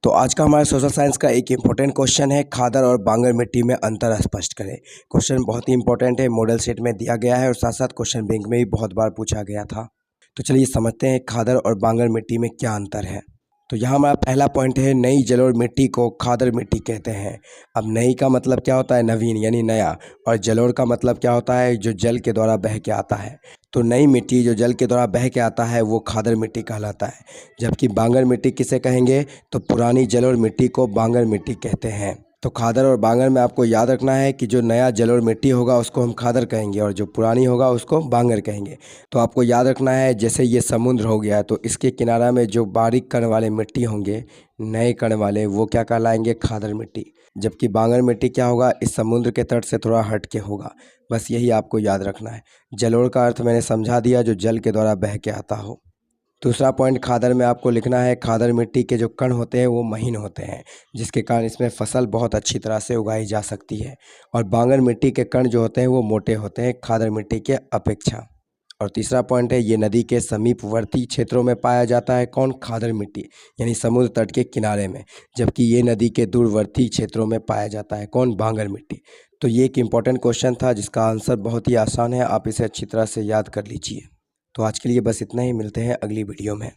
तो आज का हमारा सोशल साइंस का एक इम्पोर्टेंट क्वेश्चन है, खादर और बांगर मिट्टी में अंतर स्पष्ट करें। क्वेश्चन बहुत ही इंपॉर्टेंट है, मॉडल सेट में दिया गया है और साथ साथ क्वेश्चन बैंक में भी बहुत बार पूछा गया था। तो चलिए समझते हैं खादर और बांगर मिट्टी में क्या अंतर है। तो यहाँ हमारा पहला पॉइंट है, नई जलोढ़ मिट्टी को खादर मिट्टी कहते हैं। अब नई का मतलब क्या होता है, नवीन यानी नया, और जलोढ़ का मतलब क्या होता है, जो जल के द्वारा बह के आता है। तो नई मिट्टी जो जल के द्वारा बह के आता है वो खादर मिट्टी कहलाता है। जबकि बांगर मिट्टी किसे कहेंगे, तो पुरानी जलोढ़ मिट्टी को बांगर मिट्टी कहते हैं। तो खादर और बांगर में आपको याद रखना है कि जो नया जलोढ़ मिट्टी होगा उसको हम खादर कहेंगे और जो पुरानी होगा उसको बांगर कहेंगे। तो आपको याद रखना है, जैसे ये समुद्र हो गया तो इसके किनारा में जो बारीक कण वाले मिट्टी होंगे, नए कण वाले, वो क्या कहलाएंगे, खादर मिट्टी। जबकि बांगर मिट्टी क्या होगा, इस समुद्र के तट से थोड़ा हट के होगा। बस यही आपको याद रखना है। जलोढ़ का अर्थ मैंने समझा दिया, जो जल के द्वारा बह के आता हो। दूसरा पॉइंट खादर में आपको लिखना है, खादर मिट्टी के जो कण होते हैं वो महीन होते हैं, जिसके कारण इसमें फसल बहुत अच्छी तरह से उगाई जा सकती है। और बांगर मिट्टी के कण जो होते हैं वो मोटे होते हैं खादर मिट्टी के अपेक्षा। और तीसरा पॉइंट है, ये नदी के समीपवर्ती क्षेत्रों में पाया जाता है। कौन, खादर मिट्टी, यानी समुद्र तट के किनारे में। जबकि ये नदी के दूरवर्ती क्षेत्रों में पाया जाता है। कौन, बांगर मिट्टी। तो ये एक इम्पॉर्टेंट क्वेश्चन था जिसका आंसर बहुत ही आसान है, आप इसे अच्छी तरह से याद कर लीजिए। तो आज के लिए बस इतना ही, मिलते हैं अगली वीडियो में।